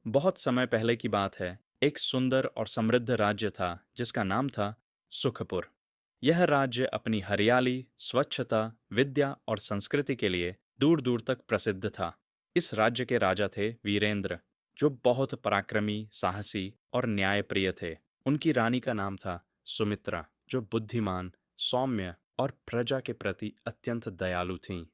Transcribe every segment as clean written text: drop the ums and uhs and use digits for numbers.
बहुत समय पहले की बात है। एक सुंदर और समृद्ध राज्य था जिसका नाम था सुखपुर। यह राज्य अपनी हरियाली, स्वच्छता, विद्या और संस्कृति के लिए दूर दूर तक प्रसिद्ध था। इस राज्य के राजा थे वीरेंद्र, जो बहुत पराक्रमी, साहसी और न्यायप्रिय थे। उनकी रानी का नाम था सुमित्रा, जो बुद्धिमान, सौम्य और प्रजा के प्रति अत्यंत दयालु थीं।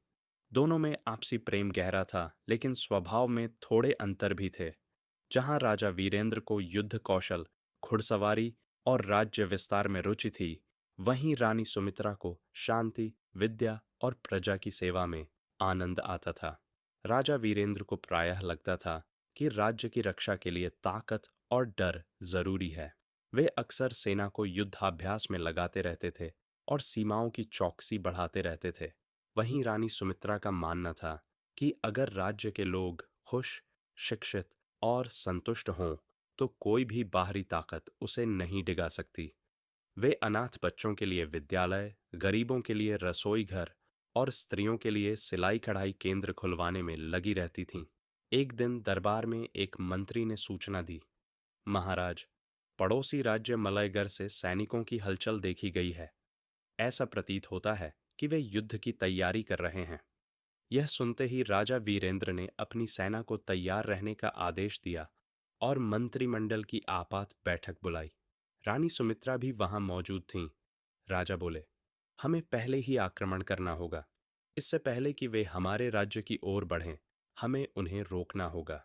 दोनों में आपसी प्रेम गहरा था, लेकिन स्वभाव में थोड़े अंतर भी थे। जहां राजा वीरेंद्र को युद्ध कौशल, घुड़सवारी और राज्य विस्तार में रुचि थी, वहीं रानी सुमित्रा को शांति, विद्या और प्रजा की सेवा में आनंद आता था। राजा वीरेंद्र को प्रायः लगता था कि राज्य की रक्षा के लिए ताकत और डर जरूरी है। वे अक्सर सेना को युद्धाभ्यास में लगाते रहते थे और सीमाओं की चौकसी बढ़ाते रहते थे। वहीं रानी सुमित्रा का मानना था कि अगर राज्य के लोग खुश, शिक्षित और संतुष्ट हों, तो कोई भी बाहरी ताकत उसे नहीं डिगा सकती। वे अनाथ बच्चों के लिए विद्यालय, गरीबों के लिए रसोई घर और स्त्रियों के लिए सिलाई कढ़ाई केंद्र खुलवाने में लगी रहती थीं। एक दिन दरबार में एक मंत्री ने सूचना दी, महाराज, पड़ोसी राज्य मलयगढ़ से सैनिकों की हलचल देखी गई है। ऐसा प्रतीत होता है कि वे युद्ध की तैयारी कर रहे हैं। यह सुनते ही राजा वीरेंद्र ने अपनी सेना को तैयार रहने का आदेश दिया और मंत्रिमंडल की आपात बैठक बुलाई। रानी सुमित्रा भी वहां मौजूद थीं। राजा बोले, हमें पहले ही आक्रमण करना होगा। इससे पहले कि वे हमारे राज्य की ओर बढ़ें, हमें उन्हें रोकना होगा।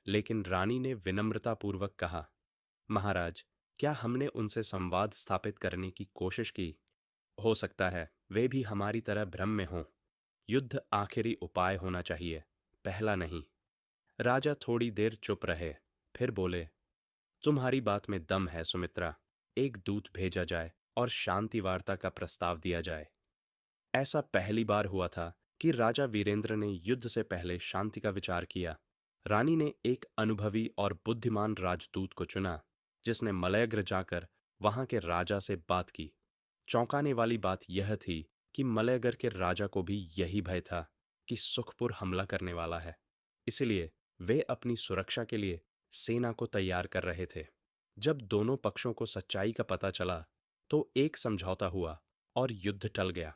लेकिन रानी ने विनम्रतापूर्वक कहा, महाराज, क्या हमने उनसे संवाद स्थापित करने की कोशिश की? हो सकता है वे भी हमारी तरह भ्रम में हों। युद्ध आखिरी उपाय होना चाहिए, पहला नहीं। राजा थोड़ी देर चुप रहे, फिर बोले, तुम्हारी बात में दम है सुमित्रा। एक दूत भेजा जाए और शांति वार्ता का प्रस्ताव दिया जाए। ऐसा पहली बार हुआ था कि राजा वीरेंद्र ने युद्ध से पहले शांति का विचार किया। रानी ने एक अनुभवी और बुद्धिमान राजदूत को चुना, जिसने मलयग्र जाकर वहां के राजा से बात की। चौंकाने वाली बात यह थी कि मलयगढ़ के राजा को भी यही भय था कि सुखपुर हमला करने वाला है। इसलिए वे अपनी सुरक्षा के लिए सेना को तैयार कर रहे थे। जब दोनों पक्षों को सच्चाई का पता चला, तो एक समझौता हुआ और युद्ध टल गया।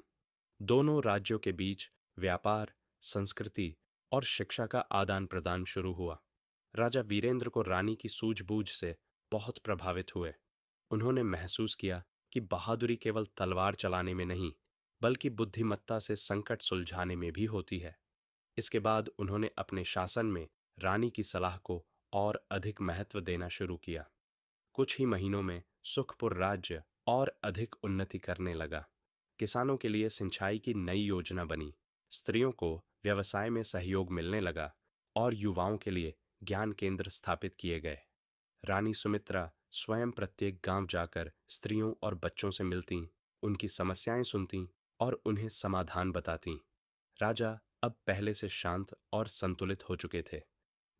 दोनों राज्यों के बीच व्यापार, संस्कृति और शिक्षा का आदान प्रदान शुरू हुआ। राजा वीरेंद्र को रानी की सूझबूझ से बहुत प्रभावित हुए। उन्होंने महसूस किया कि बहादुरी केवल तलवार चलाने में नहीं, बल्कि बुद्धिमत्ता से संकट सुलझाने में भी होती है। इसके बाद उन्होंने अपने शासन में रानी की सलाह को और अधिक महत्व देना शुरू किया। कुछ ही महीनों में सुखपुर राज्य और अधिक उन्नति करने लगा। किसानों के लिए सिंचाई की नई योजना बनी, स्त्रियों को व्यवसाय में सहयोग मिलने लगा और युवाओं के लिए ज्ञान केंद्र स्थापित किए गए। रानी सुमित्रा स्वयं प्रत्येक गांव जाकर स्त्रियों और बच्चों से मिलती, उनकी समस्याएं सुनती और उन्हें समाधान बताती। राजा अब पहले से शांत और संतुलित हो चुके थे।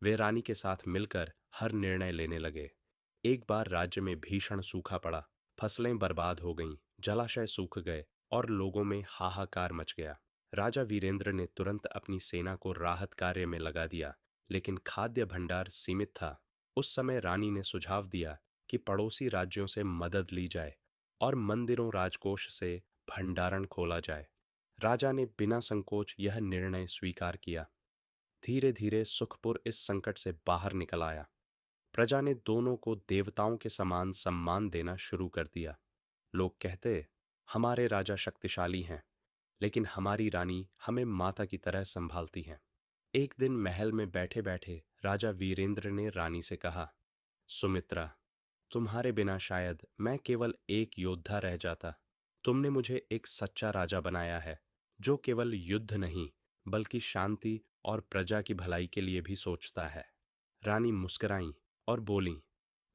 वे रानी के साथ मिलकर हर निर्णय लेने लगे। एक बार राज्य में भीषण सूखा पड़ा, फसलें बर्बाद हो गईं, जलाशय सूख गए और लोगों में हाहाकार मच गया। राजा वीरेंद्र ने तुरंत अपनी सेना को राहत कार्य में लगा दिया, लेकिन खाद्य भंडार सीमित था। उस समय रानी ने सुझाव दिया कि पड़ोसी राज्यों से मदद ली जाए और मंदिरों, राजकोष से भंडारण खोला जाए। राजा ने बिना संकोच यह निर्णय स्वीकार किया। धीरे धीरे सुखपुर इस संकट से बाहर निकल आया। प्रजा ने दोनों को देवताओं के समान सम्मान देना शुरू कर दिया। लोग कहते, हमारे राजा शक्तिशाली हैं, लेकिन हमारी रानी हमें माता की तरह संभालती हैं। एक दिन महल में बैठे बैठे राजा वीरेंद्र ने रानी से कहा, सुमित्रा, तुम्हारे बिना शायद मैं केवल एक योद्धा रह जाता। तुमने मुझे एक सच्चा राजा बनाया है, जो केवल युद्ध नहीं, बल्कि शांति और प्रजा की भलाई के लिए भी सोचता है। रानी मुस्कुराई और बोली,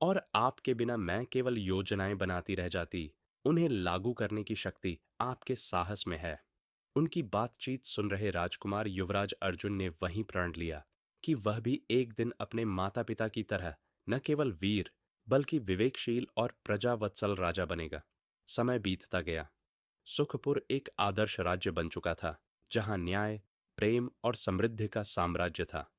और आपके बिना मैं केवल योजनाएं बनाती रह जाती। उन्हें लागू करने की शक्ति आपके साहस में है। उनकी बातचीत सुन रहे राजकुमार युवराज अर्जुन ने वहीं प्रण लिया कि वह भी एक दिन अपने माता पिता की तरह न केवल वीर, बल्कि विवेकशील और प्रजावत्सल राजा बनेगा। समय बीतता गया। सुखपुर एक आदर्श राज्य बन चुका था, जहां न्याय, प्रेम और समृद्धि का साम्राज्य था।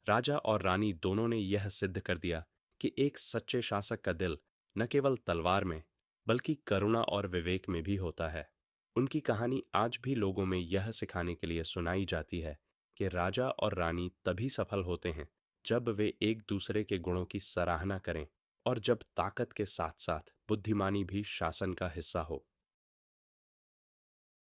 राजा और रानी दोनों ने यह सिद्ध कर दिया कि एक सच्चे शासक का दिल न केवल तलवार में बल्कि करुणा और विवेक में भी होता है। उनकी कहानी आज भी लोगों में यह सिखाने के लिए सुनाई जाती है कि राजा और रानी तभी सफल होते हैं जब वे एक दूसरे के गुणों की सराहना करें और जब ताकत के साथ साथ बुद्धिमानी भी शासन का हिस्सा हो।